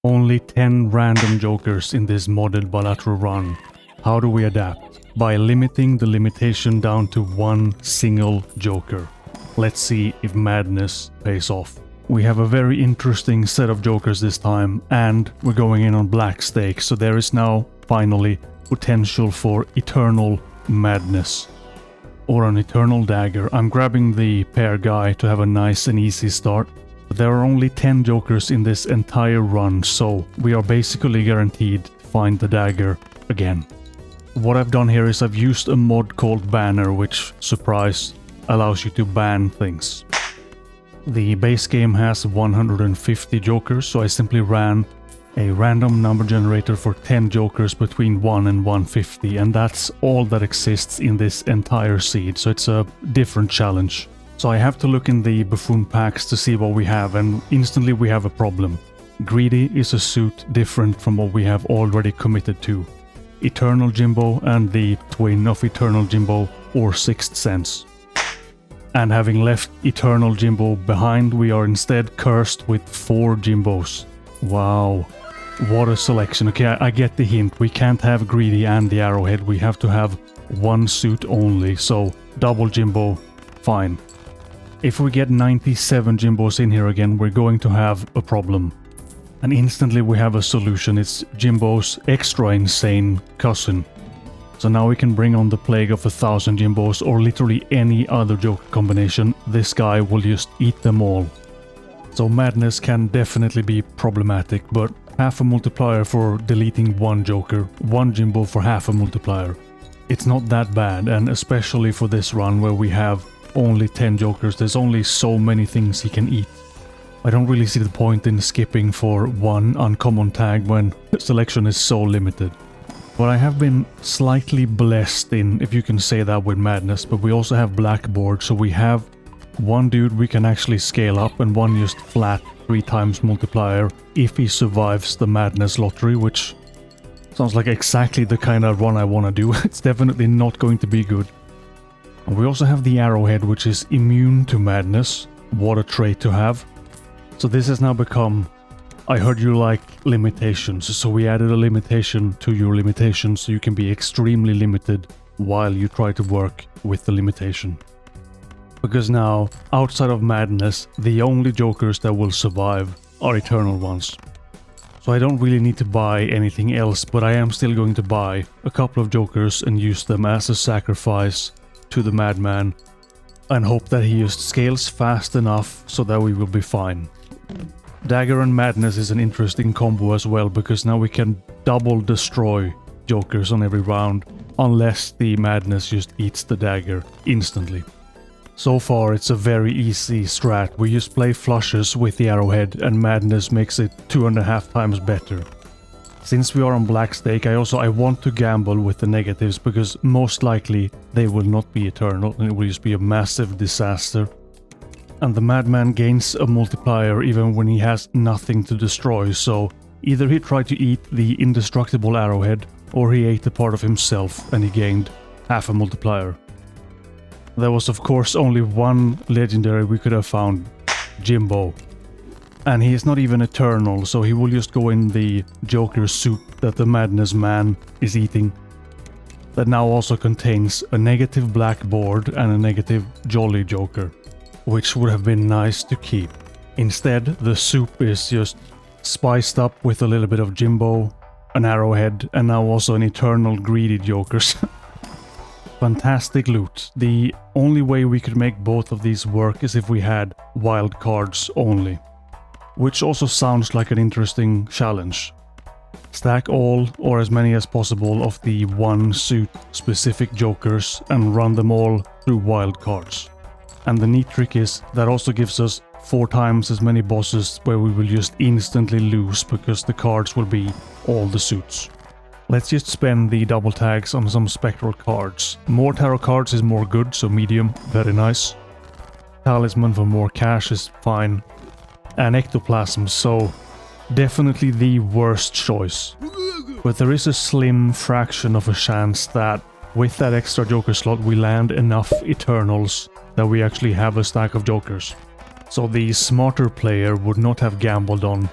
Only 10 random jokers in this modded Balatro run. How do we adapt? By limiting the limitation down to one single joker. Let's see if madness pays off. We have a very interesting set of jokers this time, and we're going in on black stake, so there is now finally potential for eternal madness. Or an eternal dagger. I'm grabbing the pair guy to have a nice and easy start. But there are only 10 jokers in this entire run, so we are basically guaranteed to find the dagger again. What I've done here is I've used a mod called Banner, which, surprise, allows you to ban things. The base game has 150 jokers, so I simply ran a random number generator for 10 jokers between 1 and 150, and that's all that exists in this entire seed, so it's a different challenge. So I have to look in the buffoon packs to see what we have, and instantly we have a problem. Greedy is a suit different from what we have already committed to. Eternal Jimbo and the twin of Eternal Jimbo, or Sixth Sense. And having left Eternal Jimbo behind, we are instead cursed with 4 Jimbos. Wow, what a selection. Okay, I get the hint. We can't have Greedy and the Arrowhead, we have to have one suit only, so double Jimbo, fine. If we get 97 Jimbos in here again, we're going to have a problem. And instantly we have a solution. It's Jimbo's extra insane cousin. So now we can bring on the plague of 1,000 Jimbos, or literally any other joker combination. This guy will just eat them all. So madness can definitely be problematic, but half a multiplier for deleting one joker, one Jimbo for half a multiplier. It's not that bad, and especially for this run where we have only 10 jokers, there's only so many things he can eat. I don't really see the point in skipping for one uncommon tag when the selection is so limited. But I have been slightly blessed in, if you can say that with madness, but we also have blackboard, so we have one dude we can actually scale up and one just flat 3 times multiplier if he survives the madness lottery, which sounds like exactly the kind of run I want to do. It's definitely not going to be good. And we also have the Arrowhead, which is immune to madness. What a trait to have. So this has now become, I heard you like limitations, so we added a limitation to your limitation so you can be extremely limited while you try to work with the limitation. Because now, outside of madness, the only jokers that will survive are eternal ones. So I don't really need to buy anything else, but I am still going to buy a couple of jokers and use them as a sacrifice to the madman, and hope that he just scales fast enough so that we will be fine. Dagger and madness is an interesting combo as well, because now we can double destroy jokers on every round, unless the madness just eats the dagger instantly. So far it's a very easy strat. We just play flushes with the Arrowhead and madness makes it 2.5 times better. Since we are on black stake, I want to gamble with the negatives, because most likely they will not be eternal and it will just be a massive disaster. And the madman gains a multiplier even when he has nothing to destroy, so either he tried to eat the indestructible Arrowhead or he ate a part of himself and he gained half a multiplier. There was of course only one legendary we could have found, Jimbo. And he is not even eternal, so he will just go in the Joker soup that the Madness Man is eating. That now also contains a negative blackboard and a negative Jolly Joker, which would have been nice to keep. Instead, the soup is just spiced up with a little bit of Jimbo, an Arrowhead, and now also an Eternal Greedy Jokers. Fantastic loot. The only way we could make both of these work is if we had wild cards only. Which also sounds like an interesting challenge. Stack all or as many as possible of the one suit specific jokers and run them all through wild cards. And the neat trick is that also gives us 4 times as many bosses where we will just instantly lose because the cards will be all the suits. Let's just spend the double tags on some spectral cards. More tarot cards is more good, so medium, very nice. Talisman for more cash is fine. And ectoplasm, so definitely the worst choice. But there is a slim fraction of a chance that with that extra joker slot we land enough Eternals that we actually have a stack of jokers. So the smarter player would not have gambled on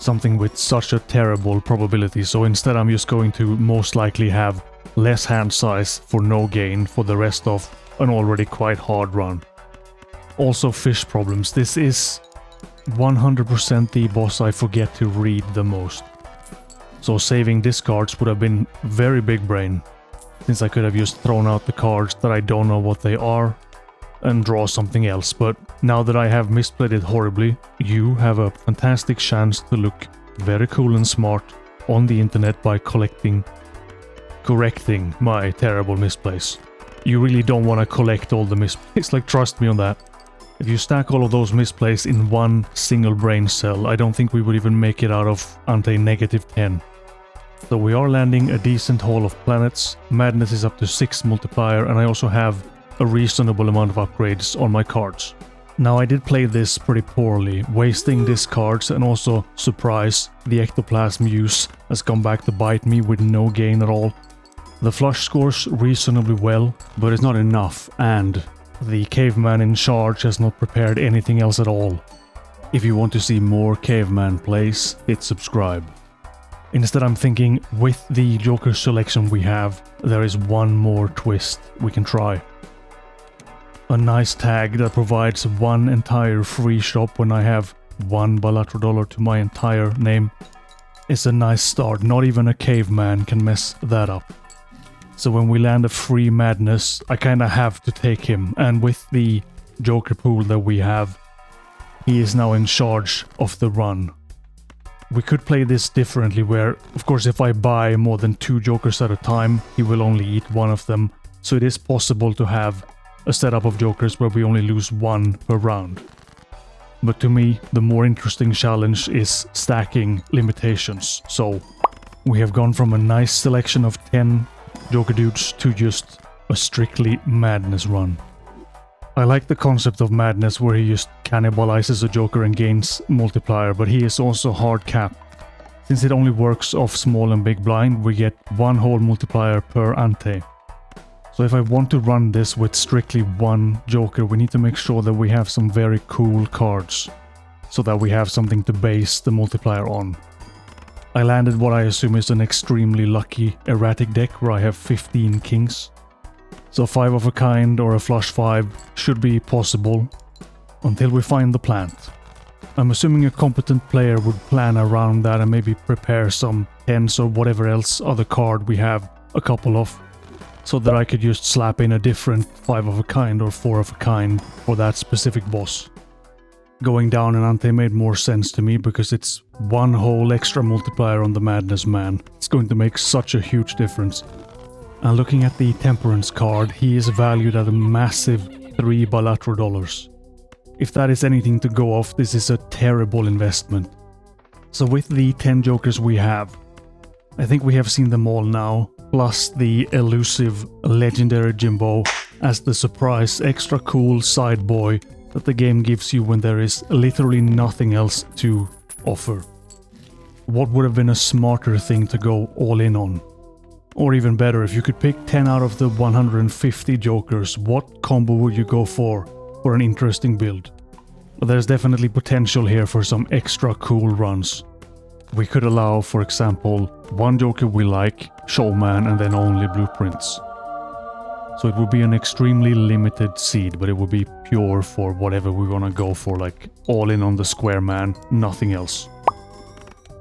something with such a terrible probability, so instead I'm just going to most likely have less hand size for no gain for the rest of an already quite hard run. Also fish problems. This is 100% the boss I forget to read the most. So saving discards would have been very big brain, since I could have just thrown out the cards that I don't know what they are and draw something else. But now that I have misplayed it horribly, you have a fantastic chance to look very cool and smart on the internet by correcting my terrible misplays. You really don't want to collect all the misplays, like trust me on that. If you stack all of those misplays in one single brain cell, I don't think we would even make it out of ante -10. So we are landing a decent haul of planets, madness is up to 6 multiplier, and I also have a reasonable amount of upgrades on my cards. Now I did play this pretty poorly, wasting discards, and also, surprise, the ectoplasm use has come back to bite me with no gain at all. The flush scores reasonably well, but it's not enough, and the caveman in charge has not prepared anything else at all. If you want to see more caveman plays, hit subscribe. Instead I'm thinking, with the Joker selection we have, there is one more twist we can try. A nice tag that provides one entire free shop when I have one Balatro dollar to my entire name is a nice start. Not even a caveman can mess that up. So when we land a free madness, I kinda have to take him, and with the Joker pool that we have, he is now in charge of the run. We could play this differently where, of course, if I buy more than 2 Jokers at a time, he will only eat one of them, so it is possible to have a setup of Jokers where we only lose 1 per round. But to me, the more interesting challenge is stacking limitations, so we have gone from a nice selection of 10 Joker dudes to just a strictly madness run. I like the concept of madness where he just cannibalizes a Joker and gains multiplier, but he is also hard capped. Since it only works off small and big blind, we get 1 whole multiplier per ante. So if I want to run this with strictly 1 Joker, we need to make sure that we have some very cool cards, so that we have something to base the multiplier on. I landed what I assume is an extremely lucky erratic deck where I have 15 kings. So 5 of a kind or a flush 5 should be possible until we find the plant. I'm assuming a competent player would plan around that and maybe prepare some 10s or whatever else other card we have a couple of, so that I could just slap in a different 5 of a kind or 4 of a kind for that specific boss. Going down an ante made more sense to me because it's 1 whole extra multiplier on the Madness Man. It's going to make such a huge difference. And looking at the Temperance card, he is valued at a massive 3 Balatro dollars. If that is anything to go off, this is a terrible investment. So with the 10 Jokers we have, I think we have seen them all now, plus the elusive legendary Jimbo as the surprise extra cool side boy that the game gives you when there is literally nothing else to offer. What would have been a smarter thing to go all in on? Or even better, if you could pick 10 out of the 150 Jokers, what combo would you go for an interesting build? But there's definitely potential here for some extra cool runs. We could allow, for example, 1 Joker we like, Showman, and then only blueprints. So it would be an extremely limited seed, but it would be pure for whatever we want to go for, like all in on the square man, nothing else.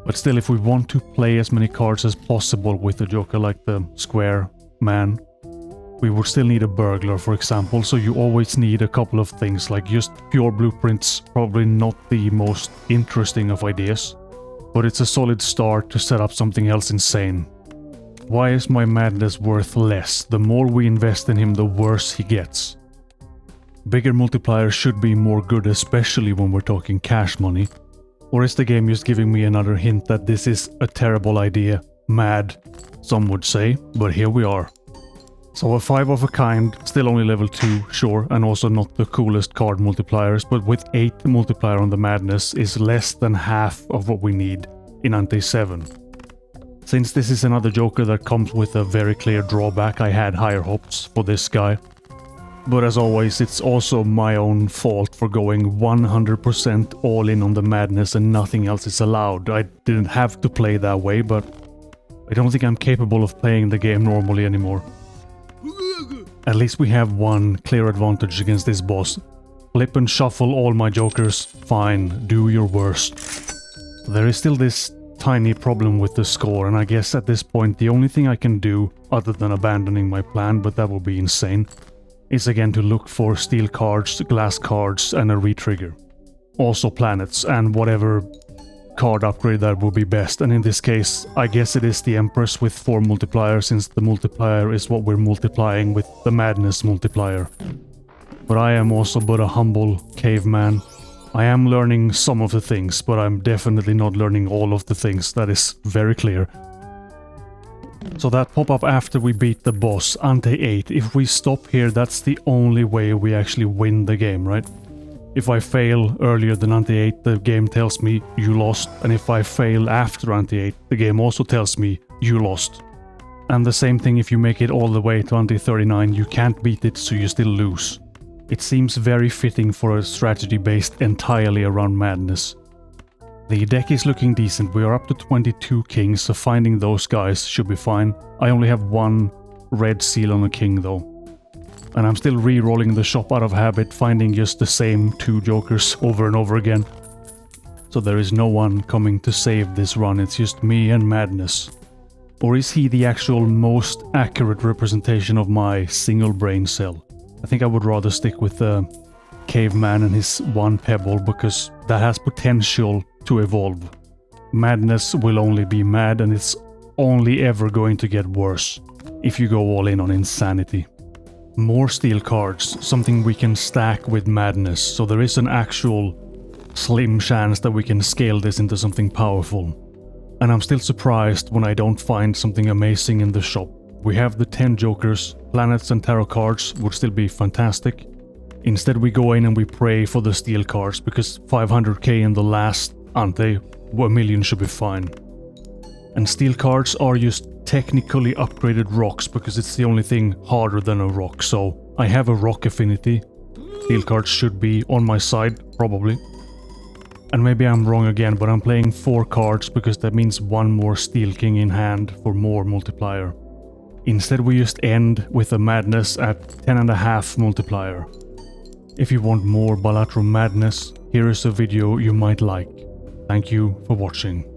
But still, if we want to play as many cards as possible with a Joker like the square man, we would still need a burglar, for example, so you always need a couple of things, like just pure blueprints, probably not the most interesting of ideas, but it's a solid start to set up something else insane. Why is my madness worth less? The more we invest in him, the worse he gets. Bigger multipliers should be more good, especially when we're talking cash money. Or is the game just giving me another hint that this is a terrible idea? Mad, some would say, but here we are. So a 5 of a kind, still only level 2, sure, and also not the coolest card multipliers, but with 8 multiplier on the madness is less than half of what we need in ante 7. Since this is another Joker that comes with a very clear drawback, I had higher hopes for this guy. But as always, it's also my own fault for going 100% all in on the madness and nothing else is allowed. I didn't have to play that way, but I don't think I'm capable of playing the game normally anymore. At least we have one clear advantage against this boss. Flip and shuffle all my jokers, fine, do your worst. There is still this tiny problem with the score, and I guess at this point the only thing I can do, other than abandoning my plan, but that would be insane, is again to look for steel cards, glass cards, and a retrigger. Also planets, and whatever card upgrade that would be best, and in this case, I guess it is the Empress with 4 multiplier, since the multiplier is what we're multiplying with the Madness multiplier. But I am also but a humble caveman. I am learning some of the things, but I'm definitely not learning all of the things, that is very clear. So that pop-up after we beat the boss, Ante 8, if we stop here, that's the only way we actually win the game, right? If I fail earlier than Ante 8, the game tells me you lost, and if I fail after Ante 8, the game also tells me you lost. And the same thing if you make it all the way to Ante 39, you can't beat it, so you still lose. It seems very fitting for a strategy based entirely around madness. The deck is looking decent, we are up to 22 kings, so finding those guys should be fine. I only have 1 red seal on a king though. And I'm still re-rolling the shop out of habit, finding just the same 2 jokers over and over again. So there is no one coming to save this run, it's just me and madness. Or is he the actual most accurate representation of my single brain cell? I think I would rather stick with the caveman and his 1 pebble, because that has potential to evolve. Madness will only be mad, and it's only ever going to get worse if you go all in on insanity. More steel cards, something we can stack with madness, so there is an actual slim chance that we can scale this into something powerful. And I'm still surprised when I don't find something amazing in the shop. We have the 10 jokers, planets and tarot cards would still be fantastic. Instead we go in and we pray for the steel cards, because 500k in the last Ante, 1 million should be fine. And steel cards are just technically upgraded rocks, because it's the only thing harder than a rock, so I have a rock affinity. Steel cards should be on my side, probably. And maybe I'm wrong again, but I'm playing 4 cards because that means 1 more steel king in hand for more multiplier. Instead we just end with a madness at 10.5 multiplier. If you want more Balatro madness, here is a video you might like. Thank you for watching.